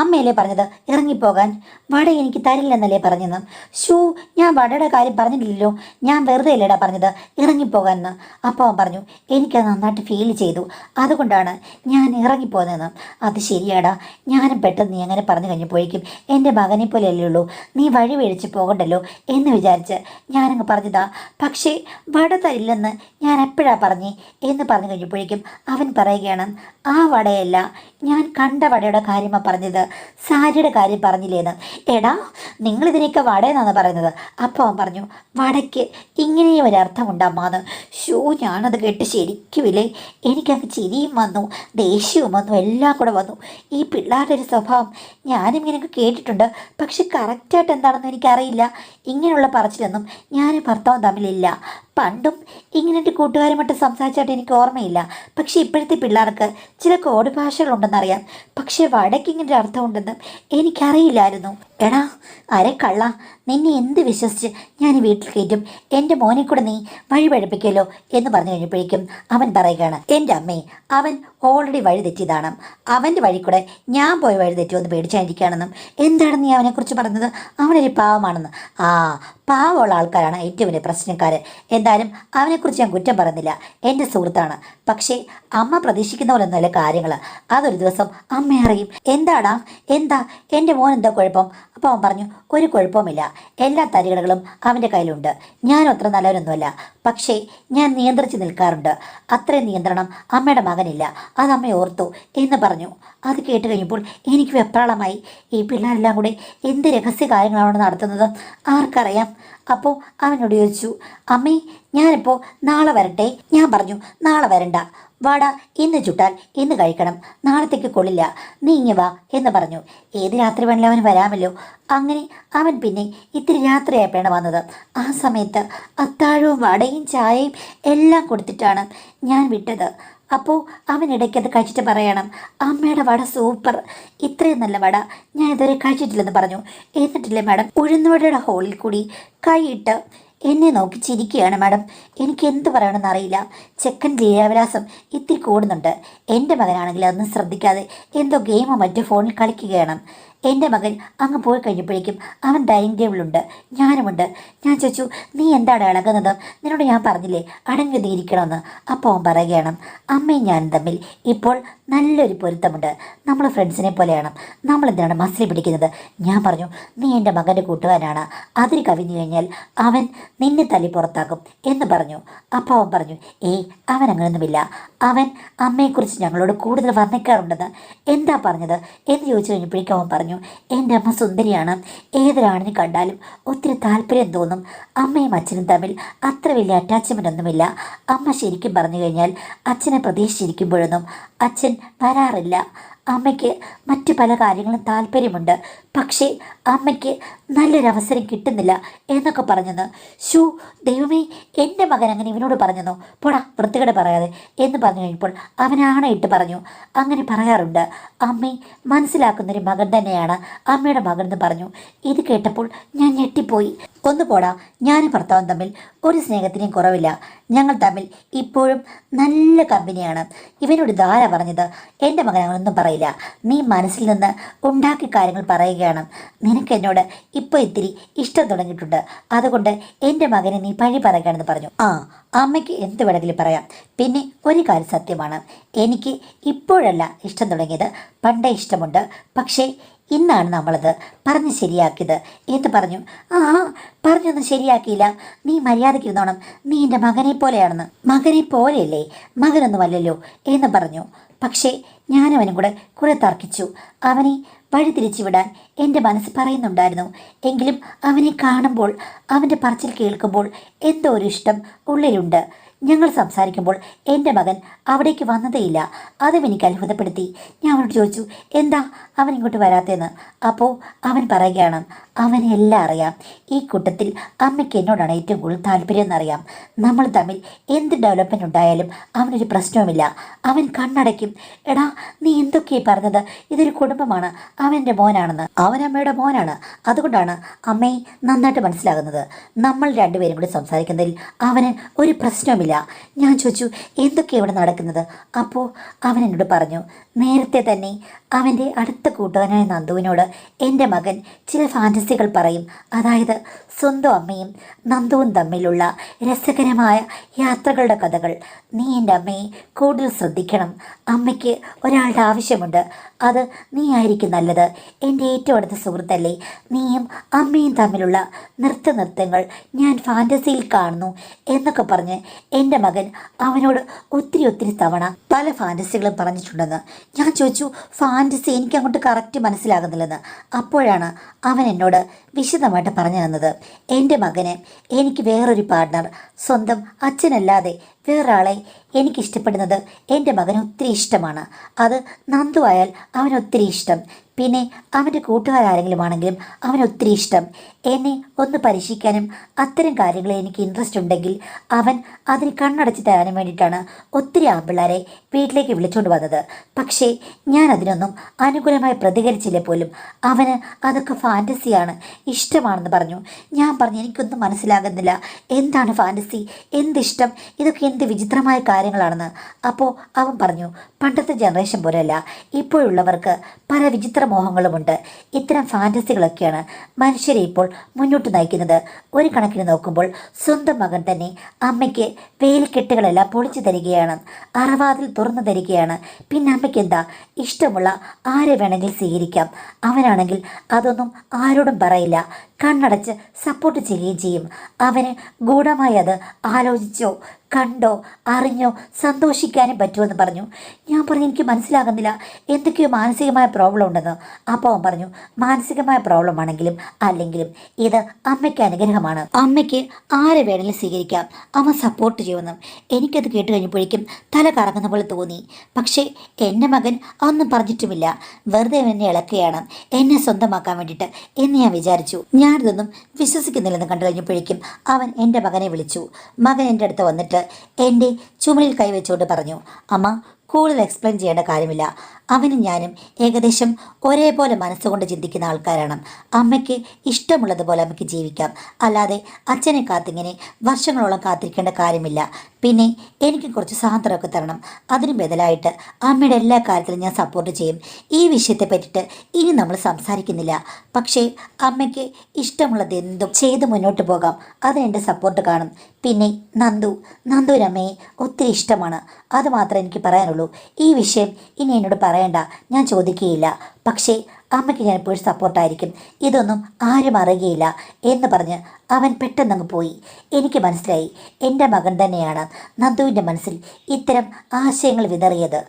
അമ്മയല്ലേ പറഞ്ഞത് ഇറങ്ങിപ്പോകാൻ? വട എനിക്ക് തരില്ലെന്നല്ലേ പറഞ്ഞെന്ന്. ഷൂ, ഞാൻ വടയുടെ കാര്യം പറഞ്ഞില്ലല്ലോ, ഞാൻ വെറുതെ അല്ലേടാ പറഞ്ഞത് ഇറങ്ങിപ്പോകാമെന്ന്. അപ്പോൾ അവൻ പറഞ്ഞു, എനിക്കത് നന്നായിട്ട് ഫീൽ ചെയ്തു, അതുകൊണ്ടാണ് ഞാൻ ഇറങ്ങിപ്പോകുന്നതെന്ന്. അത് ശരിയാടാ, ഞാനും പെട്ടെന്ന് നീ അങ്ങനെ പറഞ്ഞു കഴിഞ്ഞപ്പോഴേക്കും എൻ്റെ മകനെ പോലെയല്ലേ ഉള്ളൂ, നീ വഴി വീഴിച്ച് പോകണ്ടല്ലോ എന്ന് വിചാരിച്ച് ഞാനങ്ങ് പറഞ്ഞതാ. പക്ഷേ വട തരില്ലെന്ന് ഞാൻ എപ്പോഴാ പറഞ്ഞേ എന്ന് പറഞ്ഞു കഴിഞ്ഞപ്പോഴേക്കും അവൻ പറയുകയാണ്, ആ വടയല്ല, ഞാൻ കണ്ട വടയുടെ കാര്യമാണ് പറഞ്ഞത്, സാരിയുടെ കാര്യം പറഞ്ഞില്ലേന്ന്. എടാ, നിങ്ങളിതിനൊക്കെ വടയെന്നാണ് പറയുന്നത്. അപ്പോൾ അവൻ പറഞ്ഞു, വടയ്ക്ക് ഇങ്ങനെയും ഒരർത്ഥമുണ്ടാമാന്ന്. ഷൂ, ഞാനത് കേട്ട് ശരിക്കുമില്ലേ, എനിക്കങ്ങ് ചിരിയും വന്നു, ദേഷ്യവും വന്നു, എല്ലാം കൂടെ വന്നു. ഈ പിള്ളേരുടെ ഒരു സ്വഭാവം ഞാനും ഇങ്ങനെയൊക്കെ കേട്ടിട്ടുണ്ട്, പക്ഷെ കറക്റ്റായിട്ട് എന്താണെന്ന് എനിക്കറിയില്ല. ഇങ്ങനെയുള്ള പറച്ചിലൊന്നും ഞാനും ഭർത്താവും തമ്മിലില്ല. പണ്ടും ഇങ്ങനെ എൻ്റെ കൂട്ടുകാരുമായിട്ട് സംസാരിച്ചായിട്ട് എനിക്ക് ഓർമ്മയില്ല. പക്ഷേ ഇപ്പോഴത്തെ പിള്ളേർക്ക് ചില കോഡ് ഭാഷകളുണ്ടെന്നറിയാം, പക്ഷേ വടയ്ക്ക് ഇങ്ങനെ ഒരു അർത്ഥമുണ്ടെന്നും എനിക്കറിയില്ലായിരുന്നു. എടാ അരക്കള്ള, നിന്നെ എന്ത് വിശ്വസിച്ച് ഞാൻ ഈ വീട്ടിൽ കയറ്റും? എൻ്റെ മോനെ കൂടെ നീ വഴി പഴിപ്പിക്കല്ലോ എന്ന് പറഞ്ഞു കഴിഞ്ഞപ്പോഴേക്കും അവൻ പറയുകയാണ്, എൻ്റെ അമ്മേ, അവൻ ഓൾറെഡി വഴി തെറ്റിയതാണ്, അവൻ്റെ വഴി കൂടെ ഞാൻ പോയി വഴി തെറ്റുമെന്ന് പേടിച്ചായിരിക്കുകയാണെന്നും. എന്താണ് നീ അവനെക്കുറിച്ച് പറഞ്ഞത്? അവനൊരു പാവമാണെന്ന്. ആ, പാവമുള്ള ആൾക്കാരാണ് ഏറ്റവും വലിയ പ്രശ്നക്കാർ. എന്തായാലും അവനെക്കുറിച്ച് ഞാൻ കുറ്റം പറയുന്നില്ല, എൻ്റെ സുഹൃത്താണ്. പക്ഷേ അമ്മ പ്രതീക്ഷിക്കുന്ന പോലൊന്നുമല്ല കാര്യങ്ങൾ. അതൊരു ദിവസം അമ്മ അറിയും. എന്താടാ, എന്താ എൻ്റെ മോൻ എന്താ കുഴപ്പം? അപ്പോൾ അവൻ പറഞ്ഞു, ഒരു കുഴപ്പവുമില്ല, എല്ലാ തരികടകളും അവൻ്റെ കയ്യിലുണ്ട്. ഞാൻ അത്ര നല്ലവരൊന്നുമല്ല, പക്ഷേ ഞാൻ നിയന്ത്രിച്ച് നിൽക്കാറുണ്ട്. അത്രയും നിയന്ത്രണം അമ്മയുടെ മകനില്ല, അത് അമ്മ ഓർത്തു എന്ന് പറഞ്ഞു. അത് കേട്ട് കഴിഞ്ഞപ്പോൾ എനിക്ക് വെപ്രാളമായി. ഈ പിള്ളേരെല്ലാം കൂടെ എന്ത് രഹസ്യ കാര്യങ്ങളാണ് നടത്തുന്നത് ആർക്കറിയാം? അപ്പോൾ അവനോട് ചോദിച്ചു, അമ്മേ, ഞാനിപ്പോൾ നാളെ വരട്ടെ? ഞാൻ പറഞ്ഞു, നാളെ വരണ്ട, വാടാ, ഇന്ന് ചുട്ടാൽ ഇന്ന് കഴിക്കണം, നാളത്തേക്ക് കൊള്ളില്ല, നീ ഇങ്ങ് വാ എന്ന് പറഞ്ഞു. ഏത് രാത്രി വേണമെങ്കിലും അവൻ വരാമല്ലോ. അങ്ങനെ അവൻ പിന്നെ ഇത്തിരി രാത്രിയായപ്പോഴാണ് വന്നത്. ആ സമയത്ത് അത്താഴവും വടയും ചായയും എല്ലാം കൊടുത്തിട്ടാണ് ഞാൻ വിട്ടത്. അപ്പോൾ അവൻ ഇടയ്ക്കത് കഴിച്ചിട്ട് പറയണം, അമ്മയുടെ വട സൂപ്പർ, ഇത്രയും നല്ല വട ഞാൻ ഇതുവരെ കഴിച്ചിട്ടില്ലെന്ന് പറഞ്ഞു. എന്നിട്ടില്ലേ മാഡം, ഉഴുന്നുവടയുടെ ഹോളിൽ കൂടി കൈയിട്ട് എന്നെ നോക്കി ചിരിക്കുകയാണ് മാഡം. എനിക്ക് എന്ത് പറയണമെന്ന് അറിയില്ല. ചെക്കൻ ലീലാവിലാസം ഇത്തിരി കൂടുന്നുണ്ട്. എൻ്റെ മകനാണെങ്കിൽ അതൊന്നും ശ്രദ്ധിക്കാതെ എന്തോ ഗെയിമോ മറ്റോ ഫോണിൽ കളിക്കുകയാണ്. എൻ്റെ മകൻ അങ്ങ് പോയി കഴിഞ്ഞപ്പോഴേക്കും അവൻ ഡൈനിങ് ടേബിളുണ്ട്, ഞാനുമുണ്ട്. ഞാൻ ചോദിച്ചു, നീ എന്താണ് ഇളകുന്നത്? നിന്നോട് ഞാൻ പറഞ്ഞില്ലേ അടങ്ങി നീരിക്കണമെന്ന്? അപ്പോൾ അവൻ പറയുകയാണ്, അമ്മയും ഞാനും തമ്മിൽ ഇപ്പോൾ നല്ലൊരു പൊരുത്തമുണ്ട്, നമ്മൾ ഫ്രണ്ട്സിനെ പോലെയാണ്, നമ്മളെന്താണ് മസിൽ പിടിക്കുന്നത്? ഞാൻ പറഞ്ഞു, നീ എൻ്റെ മകൻ്റെ കൂട്ടുകാരനാണ്, അതിന് കവിഞ്ഞു കഴിഞ്ഞാൽ അവൻ നിന്നെ തല്ലി പുറത്താക്കും എന്ന് പറഞ്ഞു. അപ്പോൾ അവൻ പറഞ്ഞു, ഏയ്, അവൻ അങ്ങനെയൊന്നുമില്ല, അവൻ അമ്മയെക്കുറിച്ച് ഞങ്ങളോട് കൂടുതൽ വർണ്ണിക്കാറുണ്ടെന്ന്. എന്താ പറഞ്ഞത് എന്ന് ചോദിച്ചു കഴിഞ്ഞപ്പോഴേക്കും അവൻ പറഞ്ഞു, എൻ്റെ അമ്മ സുന്ദരിയാണ്, ഏതൊരാണിനെ കണ്ടാലും ഒത്തിരി താല്പര്യം തോന്നും, അമ്മയും അച്ഛനും തമ്മിൽ അത്ര വലിയ അറ്റാച്ച്മെൻ്റ് ഒന്നുമില്ല. അമ്മ ശരിക്കും പറഞ്ഞു കഴിഞ്ഞാൽ അച്ഛനെ പ്രതീക്ഷിച്ചിരിക്കുമ്പോഴൊന്നും അച്ഛൻ വരാറില്ല, അമ്മയ്ക്ക് മറ്റു പല കാര്യങ്ങളും താല്പര്യമുണ്ട്, പക്ഷേ അമ്മയ്ക്ക് നല്ലൊരവസരം കിട്ടുന്നില്ല എന്നൊക്കെ പറഞ്ഞെന്ന്. ഷൂ, ദൈവമേ, എൻ്റെ മകൻ അങ്ങനെ ഇവനോട് പറഞ്ഞെന്നോ? പോടാ, വൃത്തികേട് പറയാതെ എന്ന് പറഞ്ഞു കഴിഞ്ഞപ്പോൾ അവനാണയിട്ട് പറഞ്ഞു, അങ്ങനെ പറയാറുണ്ട്. അമ്മയെ മനസ്സിലാക്കുന്നൊരു മകൻ തന്നെയാണ് അമ്മയുടെ മകൻ എന്ന് പറഞ്ഞു. ഇത് കേട്ടപ്പോൾ ഞാൻ ഞെട്ടിപ്പോയി. ഒന്ന് പോടാ, ഞാനും ഭർത്താവും തമ്മിൽ ഒരു സ്നേഹത്തിനും കുറവില്ല. ഞങ്ങൾ തമ്മിൽ ഇപ്പോഴും നല്ല കമ്പനിയാണ്. ഇവനോട് ധാര പറഞ്ഞത്? എൻ്റെ മകൻ അങ്ങനൊന്നും പറയില്ല. നീ മനസ്സിൽ നിന്ന് ഉണ്ടാക്കിയ കാര്യങ്ങൾ പറയുകയാണ്. നിനക്ക് എന്നോട് ഇപ്പോൾ ഇത്തിരി ഇഷ്ടം തുടങ്ങിയിട്ടുണ്ട്, അതുകൊണ്ട് എൻ്റെ മകനെ നീ പഴി പറയുകയാണെന്ന് പറഞ്ഞു. ആ, അമ്മയ്ക്ക് എന്ത് വേണമെങ്കിലും പറയാം. പിന്നെ ഒരു കാര്യം സത്യമാണ്, എനിക്ക് ഇപ്പോഴല്ല ഇഷ്ടം തുടങ്ങിയത്, പണ്ടേ ഇഷ്ടമുണ്ട്. പക്ഷേ ഇന്നാണ് നമ്മളത് പറഞ്ഞ് ശരിയാക്കിയത് എന്ന് പറഞ്ഞു. ആ, പറഞ്ഞൊന്നും ശരിയാക്കിയില്ല. നീ മര്യാദയ്ക്ക് ഇരുന്നോണം. നീ എൻ്റെ മകനെ പോലെയാണെന്ന്. മകനെ പോലെയല്ലേ? മകനൊന്നുമല്ലല്ലോ എന്ന് പറഞ്ഞു. പക്ഷേ ഞാനവനും കൂടെ കുറെ തർക്കിച്ചു. അവനെ വഴിതിരിച്ചു വിടാൻ എൻ്റെ മനസ്സ് പറയുന്നുണ്ടായിരുന്നു. എങ്കിലും അവനെ കാണുമ്പോൾ, അവൻ്റെ പറച്ചിൽ കേൾക്കുമ്പോൾ എന്തോ ഒരു ഇഷ്ടം ഉള്ളിലുണ്ട്. ഞങ്ങൾ സംസാരിക്കുമ്പോൾ എൻ്റെ മകൻ അവിടേക്ക് വന്നതേയില്ല. അതും എനിക്ക് അത്ഭുതപ്പെടുത്തി. ഞാൻ അവനോട് ചോദിച്ചു, എന്താ അവൻ ഇങ്ങോട്ട് വരാത്തതെന്ന്. അപ്പോൾ അവൻ പറയുകയാണ്, അവനെ എല്ലാം അറിയാം. ഈ കൂട്ടത്തിൽ അമ്മയ്ക്ക് എന്നോടാണ് ഏറ്റവും കൂടുതൽ താല്പര്യം എന്നറിയാം. നമ്മൾ തമ്മിൽ എന്ത് ഡെവലപ്മെൻറ്റ് ഉണ്ടായാലും അവനൊരു പ്രശ്നവുമില്ല. അവൻ കണ്ണടയ്ക്കും. എടാ, നീ എന്തൊക്കെയായി പറഞ്ഞത്? ഇതൊരു കുടുംബമാണ്, അവൻ്റെ മോനാണെന്ന്. അവനമ്മയുടെ മോനാണ്. അതുകൊണ്ടാണ് അമ്മയെ നന്നായിട്ട് മനസ്സിലാകുന്നത്. നമ്മൾ രണ്ടുപേരും കൂടി സംസാരിക്കുന്നതിൽ അവന് ഒരു പ്രശ്നവുമില്ല. ഞാൻ ചോദിച്ചു, എന്തൊക്കെയാണ് ഇവിടെ നടക്കുന്നത്? അപ്പോൾ അവൻ എന്നോട് പറഞ്ഞു, നേരത്തെ തന്നെ അവൻ്റെ അടുത്ത കൂട്ടുകാരനായ നന്ദുവിനോട് എൻ്റെ മകൻ ചില ഫാൻറ്റസികൾ പറയും. അതായത് സ്വന്തം അമ്മയും നന്ദുവും തമ്മിലുള്ള രസകരമായ യാത്രകളുടെ കഥകൾ. നീ എൻ്റെ അമ്മയെ കൂടുതൽ ശ്രദ്ധിക്കണം. അമ്മയ്ക്ക് ഒരാളുടെ ആവശ്യമുണ്ട്. അത് നീ ആയിരിക്കും നല്ലത്. എൻ്റെ ഏറ്റവും അടുത്ത സുഹൃത്തല്ലേ? നീയും അമ്മയും തമ്മിലുള്ള നൃത്തങ്ങൾ ഞാൻ ഫാൻറ്റസിയിൽ കാണുന്നു എന്നൊക്കെ പറഞ്ഞ് എൻ്റെ മകൻ അവനോട് ഒത്തിരി തവണ പല ഫാൻറ്റസികളും പറഞ്ഞിട്ടുണ്ടെന്ന്. ഞാൻ ചോദിച്ചു, ഫാൻറ്റസി എനിക്ക് അങ്ങോട്ട് കറക്റ്റ് മനസ്സിലാകുന്നില്ലെന്ന്. അപ്പോഴാണ് അവൻ എന്നോട് വിശദമായിട്ട് പറഞ്ഞു തന്നത്. എൻ്റെ മകന് എനിക്ക് വേറൊരു പാർട്ട്ണർ, സ്വന്തം അച്ഛനല്ലാതെ വേറൊരാളെ എനിക്കിഷ്ടപ്പെടുന്നത് എൻ്റെ മകന് ഒത്തിരി ഇഷ്ടമാണ്. അത് നന്ദു ആയാൽ അവനൊത്തിരി ഇഷ്ടം. പിന്നെ അവൻ്റെ കൂട്ടുകാരാരെങ്കിലും ആണെങ്കിലും അവനൊത്തിരി ഇഷ്ടം. എന്നെ ഒന്ന് പരീക്ഷിക്കാനും അത്തരം കാര്യങ്ങളിൽ എനിക്ക് ഇൻട്രസ്റ്റ് ഉണ്ടെങ്കിൽ അവൻ അതിന് കണ്ണടച്ച് തരാനും വേണ്ടിയിട്ടാണ് ഒത്തിരി ആൺപിള്ളേരെ വീട്ടിലേക്ക് വിളിച്ചുകൊണ്ട് വന്നത്. പക്ഷേ ഞാൻ അതിനൊന്നും അനുകൂലമായി പ്രതികരിച്ചില്ല പോലും. അവന് അതൊക്കെ ഫാൻറ്റസിയാണ്, ഇഷ്ടമാണെന്ന് പറഞ്ഞു. ഞാൻ പറഞ്ഞു, എനിക്കൊന്നും മനസ്സിലാകുന്നില്ല. എന്താണ് ഫാൻറ്റസി? എന്തിഷ്ടം? ഇതൊക്കെ എന്ത് വിചിത്രമായ കാര്യങ്ങളാണെന്ന്. അപ്പോൾ അവൻ പറഞ്ഞു, പണ്ടത്തെ ജനറേഷൻ പോലെയല്ല, ഇപ്പോഴുള്ളവർക്ക് പല വിചിത്ര മോഹങ്ങളുമുണ്ട്. ഇത്തരം ഫാൻറ്റസികളൊക്കെയാണ് മനുഷ്യരെ ഇപ്പോൾ മുന്നോട്ട് നയിക്കുന്നത്. ഒരു കണക്കിന് നോക്കുമ്പോൾ സ്വന്തം മകൻ തന്നെ അമ്മയ്ക്ക് വേലിക്കെട്ടുകളെല്ലാം പൊളിച്ചു തരികയാണ്, അറവാതിൽ തുറന്നു തരികയാണ്. പിന്നെ അമ്മയ്ക്ക് എന്താ? ഇഷ്ടമുള്ള ആരെ വേണമെങ്കിൽ സ്വീകരിക്കാം. അവനാണെങ്കിൽ അതൊന്നും ആരോടും പറയില്ല, കണ്ണടച്ച് സപ്പോർട്ട് ചെയ്യുകയും ചെയ്യും. അവന് ഗൂഢമായി അത് ആലോചിച്ചോ കണ്ടോ അറിഞ്ഞോ സന്തോഷിക്കാനും പറ്റുമെന്ന് പറഞ്ഞു. ഞാൻ പറഞ്ഞു, എനിക്ക് മനസ്സിലാകുന്നില്ല, എന്തൊക്കെയോ മാനസികമായ പ്രോബ്ലം ഉണ്ടെന്ന്. അപ്പോൾ അവൻ പറഞ്ഞു, മാനസികമായ പ്രോബ്ലം ആണെങ്കിലും അല്ലെങ്കിലും ഇത് അമ്മയ്ക്ക് അനുഗ്രഹമാണ്. അമ്മയ്ക്ക് ആരെ വേണമെങ്കിലും സ്വീകരിക്കാം, അവൻ സപ്പോർട്ട് ചെയ്യുമെന്നും. എനിക്കത് കേട്ട് കഴിഞ്ഞപ്പോഴേക്കും തല കറങ്ങുന്ന പോലെ തോന്നി. പക്ഷേ എൻ്റെ മകൻ ഒന്നും പറഞ്ഞിട്ടുമില്ല, വെറുതെ എന്നെ ഇളക്കുകയാണ് എന്നെ സ്വന്തമാക്കാൻ വേണ്ടിയിട്ട് എന്ന് ഞാൻ വിചാരിച്ചു. ഞാനിതൊന്നും വിശ്വസിക്കുന്നില്ലെന്ന് കണ്ടു കഴിഞ്ഞപ്പോഴേക്കും അവൻ എൻ്റെ മകനെ വിളിച്ചു. മകൻ എൻ്റെ അടുത്ത് വന്നിട്ട് എൻ്റെ ചുമലിൽ കൈവച്ചുകൊണ്ട് പറഞ്ഞു, അമ്മ, കൂടുതൽ എക്സ്പ്ലെയിൻ ചെയ്യേണ്ട കാര്യമില്ല. അവനും ഞാനും ഏകദേശം ഒരേപോലെ മനസ്സുകൊണ്ട് ചിന്തിക്കുന്ന ആൾക്കാരാണ്. അമ്മയ്ക്ക് ഇഷ്ടമുള്ളതുപോലെ അമ്മയ്ക്ക് ജീവിക്കാം, അല്ലാതെ അച്ഛനെ കാത്തിങ്ങനെ വർഷങ്ങളോളം കാത്തിരിക്കേണ്ട കാര്യമില്ല. പിന്നെ എനിക്ക് കുറച്ച് സ്വാതന്ത്ര്യമൊക്കെ തരണം. അതിന് ബദലായിട്ട് അമ്മയുടെ എല്ലാ കാര്യത്തിലും ഞാൻ സപ്പോർട്ട് ചെയ്യും. ഈ വിഷയത്തെ പറ്റിയിട്ട് ഇനി നമ്മൾ സംസാരിക്കുന്നില്ല. പക്ഷേ അമ്മയ്ക്ക് ഇഷ്ടമുള്ളത് എന്തും ചെയ്ത് മുന്നോട്ട് പോകാം, അതിന് എൻ്റെ സപ്പോർട്ട് കാണും. പിന്നെ നന്ദുവിനമ്മയെ ഒത്തിരി ഇഷ്ടമാണ്, അതുമാത്രം എനിക്ക് പറയാനുള്ളൂ. ഈ വിഷയം ഇനി എന്നോട് പറയണ്ട, ഞാൻ ചോദിക്കുകയില്ല. പക്ഷേ അമ്മയ്ക്ക് ഞാൻ എപ്പോഴും സപ്പോർട്ടായിരിക്കും, ഇതൊന്നും ആരും അറിയുകയില്ല എന്ന് പറഞ്ഞ് അവൻ പെട്ടെന്നങ്ങ് പോയി. എനിക്ക് മനസ്സിലായി, എൻ്റെ മകൻ തന്നെയാണ് നന്ദുവിൻ്റെ മനസ്സിൽ ഇത്തരം ആശയങ്ങൾ വിതറിയത്.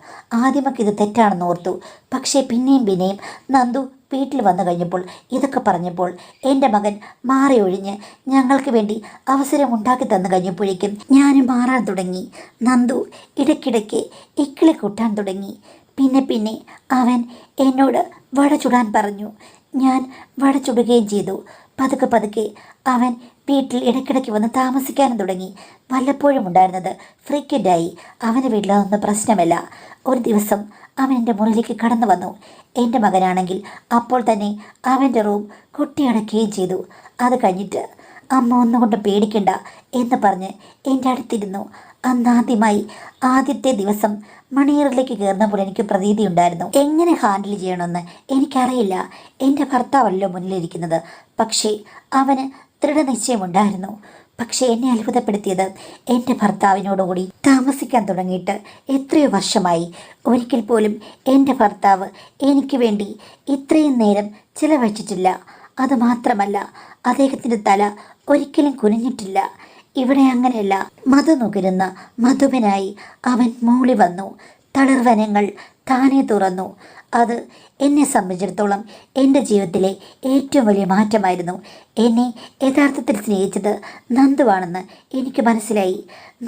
ആദ്യമൊക്കെ ഇത് തെറ്റാണെന്ന് ഓർത്തു. പക്ഷേ പിന്നെയും നന്ദു വീട്ടിൽ വന്നു കഴിഞ്ഞപ്പോൾ ഇതൊക്കെ പറഞ്ഞപ്പോൾ എൻ്റെ മകൻ മാറി ഒഴിഞ്ഞ് ഞങ്ങൾക്ക് വേണ്ടി അവസരം ഉണ്ടാക്കി തന്നു കഴിഞ്ഞപ്പോഴേക്കും ഞാനും മാറാൻ തുടങ്ങി. നന്ദു ഇടയ്ക്കിടയ്ക്ക് ഇക്കിളി കൂട്ടാൻ തുടങ്ങി. പിന്നെ പിന്നെ അവൻ എന്നോട് വട ചുടാൻ പറഞ്ഞു. ഞാൻ വട ചുടുകയും ചെയ്തു. പതുക്കെ പതുക്കെ അവൻ വീട്ടിൽ ഇടയ്ക്കിടയ്ക്ക് വന്ന് താമസിക്കാനും തുടങ്ങി. വല്ലപ്പോഴും ഉണ്ടായിരുന്നത് ഫ്രീക്വൻ്റായി. അവൻ്റെ വീട്ടിലതൊന്നും പ്രശ്നമല്ല. ഒരു ദിവസം അവൻ എൻ്റെ മുറിയിലേക്ക് കടന്നു വന്നു. എൻ്റെ മകനാണെങ്കിൽ അപ്പോൾ തന്നെ അവൻ്റെ റൂം കൊട്ടിയടക്കുകയും ചെയ്തു. അത് കഴിഞ്ഞിട്ട് അമ്മ ഒന്നുകൊണ്ട് പേടിക്കണ്ട എന്ന് പറഞ്ഞ് എൻ്റെ അടുത്തിരുന്നു. അന്നാദ്യമായി ആദ്യത്തെ ദിവസം മണിയറിലേക്ക് കയറുന്നപ്പോൾ എനിക്ക് പ്രതീതി ഉണ്ടായിരുന്നു. എങ്ങനെ ഹാൻഡിൽ ചെയ്യണമെന്ന് എനിക്കറിയില്ല. എൻ്റെ ഭർത്താവല്ലോ മുന്നിലിരിക്കുന്നത്. പക്ഷേ അവന് ദൃഢനിശ്ചയമുണ്ടായിരുന്നു. പക്ഷേ എന്നെ അത്ഭുതപ്പെടുത്തിയത് എൻ്റെ ഭർത്താവിനോടുകൂടി താമസിക്കാൻ തുടങ്ങിയിട്ട് എത്രയോ വർഷമായി. ഒരിക്കൽ പോലും എൻ്റെ ഭർത്താവ് എനിക്ക് വേണ്ടി ഇത്രയും നേരം ചിലവഴിച്ചിട്ടില്ല. അതുമാത്രമല്ല, അദ്ദേഹത്തിൻ്റെ തല ഒരിക്കലും കുനിഞ്ഞിട്ടില്ല. ഇവിടെ അങ്ങനെയല്ല. മധു നുകരുന്ന മധുവനായി അവൻ മൂളി വന്നു. തളിർവനങ്ങൾ താനെ തുറന്നു. അത് എന്നെ സംബന്ധിച്ചിടത്തോളം എൻ്റെ ജീവിതത്തിലെ ഏറ്റവും വലിയ മാറ്റമായിരുന്നു. എന്നെ യഥാർത്ഥത്തിൽ സ്നേഹിച്ചത് നന്ദുവാണെന്ന് എനിക്ക് മനസ്സിലായി.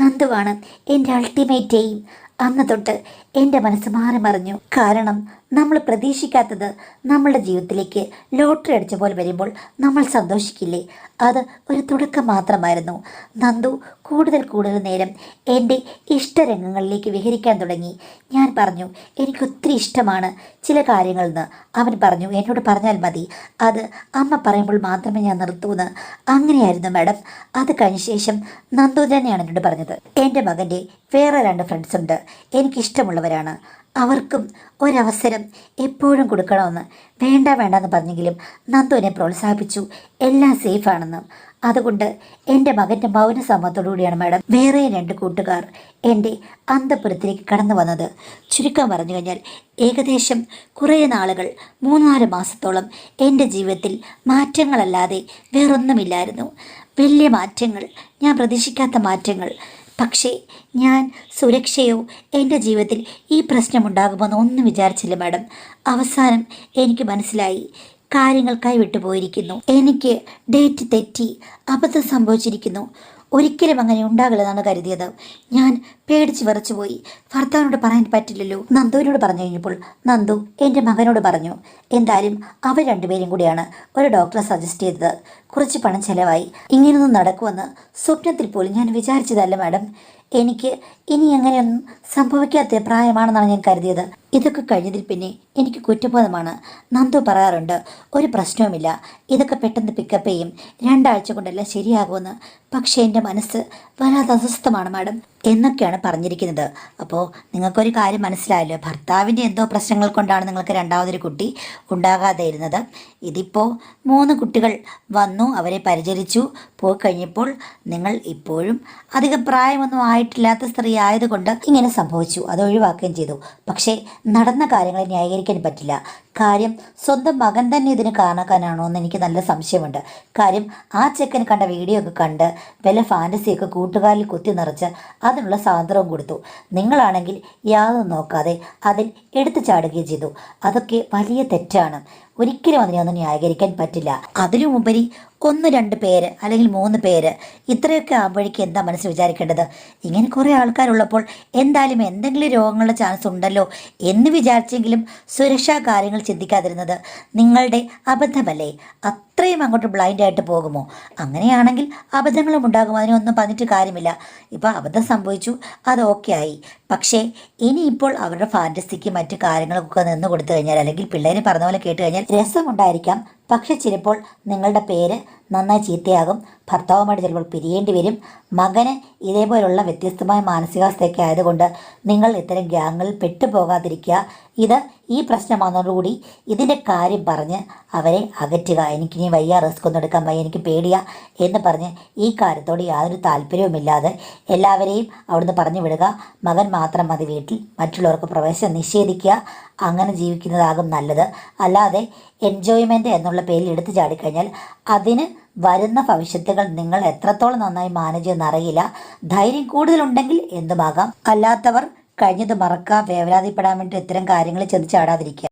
നന്ദുവാണ് എൻ്റെ അൾട്ടിമേറ്റ് എയിം. അന്ന് തൊട്ട് എൻ്റെ മനസ്സ് മാറി മറിഞ്ഞു. കാരണം നമ്മൾ പ്രതീക്ഷിക്കാത്തത് നമ്മളുടെ ജീവിതത്തിലേക്ക് ലോട്ടറി അടിച്ച പോലെ വരുമ്പോൾ നമ്മൾ സന്തോഷിക്കില്ലേ? അത് ഒരു തുടക്കം മാത്രമായിരുന്നു. നന്ദു കൂടുതൽ കൂടുതൽ നേരം എൻ്റെ ഇഷ്ടരംഗങ്ങളിലേക്ക് വിഹരിക്കാൻ തുടങ്ങി. ഞാൻ പറഞ്ഞു, എനിക്കൊത്തിരി ഇഷ്ടമാണ് ചില കാര്യങ്ങളെന്ന്. അവൻ പറഞ്ഞു, എന്നോട് പറഞ്ഞാൽ മതി, അത് അമ്മ പറയുമ്പോൾ മാത്രമേ ഞാൻ നിർത്തൂന്ന്. അങ്ങനെയായിരുന്നു മാഡം. അത് കഴിഞ്ഞ ശേഷം നന്ദു തന്നെയാണ് എന്നോട് പറഞ്ഞത്, എൻ്റെ മകൻ്റെ വേറെ 2 ഫ്രണ്ട്സ് ഉണ്ട്, എനിക്കിഷ്ടമുള്ളവരാണ്, അവർക്കും ഒരവസരം എപ്പോഴും കൊടുക്കണമെന്ന്. വേണ്ട വേണ്ടെന്ന് പറഞ്ഞെങ്കിലും നന്ദുവിനെ പ്രോത്സാഹിപ്പിച്ചു, എല്ലാം സേഫാണെന്ന്. അതുകൊണ്ട് എൻ്റെ മകൻ്റെ മൗന സമ്മതത്തോടുകൂടിയാണ് മാഡം വേറെ 2 കൂട്ടുകാർ എൻ്റെ അന്തപുരത്തിലേക്ക് കടന്നു വന്നത്. ചുരുക്കം പറഞ്ഞു കഴിഞ്ഞാൽ ഏകദേശം കുറേ നാളുകൾ 3-4 മാസത്തോളം എൻ്റെ ജീവിതത്തിൽ മാറ്റങ്ങളല്ലാതെ വേറൊന്നുമില്ലായിരുന്നു. വലിയ മാറ്റങ്ങൾ, ഞാൻ പ്രതീക്ഷിക്കാത്ത മാറ്റങ്ങൾ. പക്ഷേ ഞാൻ സുരക്ഷയോ എൻ്റെ ജീവിതത്തിൽ ഈ പ്രശ്നമുണ്ടാകുമെന്ന് ഒന്നും വിചാരിച്ചില്ല മാഡം. അവസാനം എനിക്ക് മനസ്സിലായി, കാര്യങ്ങൾ കൈവിട്ടു പോയിരിക്കുന്നു. എനിക്ക് ഡേറ്റ് തെറ്റി, അബദ്ധം സംഭവിച്ചിരിക്കുന്നു. ഒരിക്കലും അങ്ങനെ ഉണ്ടാകില്ലെന്നാണ് കരുതിയത്. ഞാൻ പേടിച്ച് വിറച്ചുപോയി. ഭർത്താവിനോട് പറയാൻ പറ്റില്ലല്ലോ. നന്ദുവിനോട് പറഞ്ഞു കഴിഞ്ഞപ്പോൾ നന്ദു എൻ്റെ മകനോട് പറഞ്ഞു. എന്തായാലും അവർ 2 പേരും കൂടിയാണ് ഒരു ഡോക്ടറെ സജസ്റ്റ് ചെയ്തത്. കുറച്ച് പണം ചിലവായി. ഇങ്ങനെയൊന്നും നടക്കുമെന്ന് സ്വപ്നത്തിൽ പോലും ഞാൻ വിചാരിച്ചതല്ല മാഡം. എനിക്ക് ഇനി അങ്ങനെയൊന്നും സംഭവിക്കാത്ത പ്രായമാണെന്നാണ് ഞാൻ കരുതിയത്. ഇതൊക്കെ കഴിഞ്ഞതിൽ പിന്നെ എനിക്ക് കുറ്റബോധമാണ്. നന്ദു പറയാറുണ്ട്, ഒരു പ്രശ്നവുമില്ല, ഇതൊക്കെ പെട്ടെന്ന് പിക്കപ്പ് ചെയ്യും, 2 ആഴ്ച കൊണ്ടെല്ലാം ശരിയാകുമെന്ന്. പക്ഷേ എൻ്റെ മനസ്സ് വല്ലാതെ അസ്വസ്ഥമാണ് മാഡം എന്നൊക്കെയാണ് പറഞ്ഞിരിക്കുന്നത്. അപ്പോൾ നിങ്ങൾക്കൊരു കാര്യം മനസ്സിലായല്ലോ, ഭർത്താവിൻ്റെ എന്തോ പ്രശ്നങ്ങൾ കൊണ്ടാണ് നിങ്ങൾക്ക് 2ാമതൊരു കുട്ടി ഉണ്ടാകാതെ ഇരുന്നത്. ഇതിപ്പോൾ 3 കുട്ടികൾ വന്നു, അവരെ പരിചരിച്ചു, പോയി കഴിഞ്ഞപ്പോൾ നിങ്ങൾ ഇപ്പോഴും അധികം പ്രായമൊന്നും ആയിട്ടില്ലാത്ത സ്ത്രീ ആയതുകൊണ്ട് ഇങ്ങനെ സംഭവിച്ചു, അത് ഒഴിവാക്കുകയും ചെയ്തു. പക്ഷേ നടന്ന കാര്യങ്ങളെ ന്യായീകരിക്കാൻ പറ്റില്ല. കാര്യം സ്വന്തം മകൻ തന്നെ ഇതിന് കാരണക്കാരനാണോ എന്ന് എനിക്ക് നല്ല സംശയമുണ്ട്. കാര്യം ആ ചെക്കൻ കണ്ട വീഡിയോ ഒക്കെ കണ്ട് വല്ല ഫാൻറ്റസിയൊക്കെ കൂട്ടുകാരിൽ കുത്തി നിറച്ച് അതിനുള്ള സ്വാതന്ത്ര്യവും കൊടുത്തു. നിങ്ങളാണെങ്കിൽ യാതൊന്നും നോക്കാതെ അതിൽ എടുത്തു ചാടുകയും ചെയ്തു. അതൊക്കെ വലിയ തെറ്റാണ്. ഒരിക്കലും അതിനെ ഒന്നും ന്യായീകരിക്കാൻ പറ്റില്ല. അതിലുമുപരി 1-2 പേര് അല്ലെങ്കിൽ 3 പേര് ഇത്രയൊക്കെ ആകുമ്പോഴേക്കും എന്താ മനസ്സ് വിചാരിക്കേണ്ടത്? ഇങ്ങനെ കുറേ ആൾക്കാരുള്ളപ്പോൾ എന്തായാലും എന്തെങ്കിലും രോഗങ്ങളുടെ ചാൻസ് ഉണ്ടല്ലോ എന്ന് വിചാരിച്ചെങ്കിലും സുരക്ഷാ കാര്യങ്ങൾ ചിന്തിക്കാതിരുന്നത് നിങ്ങളുടെ അബദ്ധമല്ലേ? അത്രയും അങ്ങോട്ട് ബ്ലൈൻഡായിട്ട് പോകുമോ? അങ്ങനെയാണെങ്കിൽ അബദ്ധങ്ങളും ഉണ്ടാകും, അതിനൊന്നും പറഞ്ഞിട്ട് കാര്യമില്ല. ഇപ്പോൾ അബദ്ധം സംഭവിച്ചു, അത് ഓക്കെ ആയി. പക്ഷേ ഇനിയിപ്പോൾ അവരുടെ ഫാൻറ്റസിക്ക് മറ്റു കാര്യങ്ങളൊക്കെ നിന്ന് കൊടുത്തു കഴിഞ്ഞാൽ, അല്ലെങ്കിൽ പിള്ളേരെ പറഞ്ഞ പോലെ കേട്ട് കഴിഞ്ഞാൽ രസമുണ്ടായിരിക്കാം, പക്ഷെ ചിലപ്പോൾ നിങ്ങളുടെ പേര് നന്നായി ചീത്തയാകും. ഭർത്താവുമായിട്ട് ചിലപ്പോൾ പിരിയേണ്ടി വരും. മകന് ഇതേപോലുള്ള വ്യത്യസ്തമായ മാനസികാവസ്ഥയൊക്കെ ആയതുകൊണ്ട് നിങ്ങൾ ഇത്തരം ഗ്യാങ്ങിൽ പെട്ടുപോകാതിരിക്കുക. ഈ പ്രശ്നമാകുന്നതോടുകൂടി ഇതിൻ്റെ കാര്യം പറഞ്ഞ് അവരെ അകറ്റുക. എനിക്കിനി വയ്യ, റിസ്ക് ഒന്നും എടുക്കാൻ വയ്യ, എനിക്ക് പേടിയാ എന്ന് പറഞ്ഞ് ഈ കാര്യത്തോട് യാതൊരു താല്പര്യവുമില്ലാതെ എല്ലാവരെയും അവിടുന്ന് പറഞ്ഞു വിടുക. മകൻ മാത്രം മതി വീട്ടിൽ, മറ്റുള്ളവർക്ക് പ്രവേശനം നിഷേധിക്കുക. അങ്ങനെ ജീവിക്കുന്നതാകും നല്ലത്. അല്ലാതെ എൻജോയ്മെൻറ്റ് എന്നുള്ള പേരിൽ എടുത്തു ചാടിക്കഴിഞ്ഞാൽ അതിന് വരുന്ന ഭവിഷ്യത്തുകൾ നിങ്ങൾ എത്രത്തോളം നന്നായി മാനേജ് ചെയ്യുമെന്ന് അറിയില്ല. ധൈര്യം കൂടുതലുണ്ടെങ്കിൽ എന്തുമാകാം. അല്ലാത്തവർ കഴിഞ്ഞത് മറക്കുക, വേവലാതിപ്പെടാൻ വേണ്ടി ഇത്തരം കാര്യങ്ങളിൽ ചെന്ന് ചാടാതിരിക്കുക.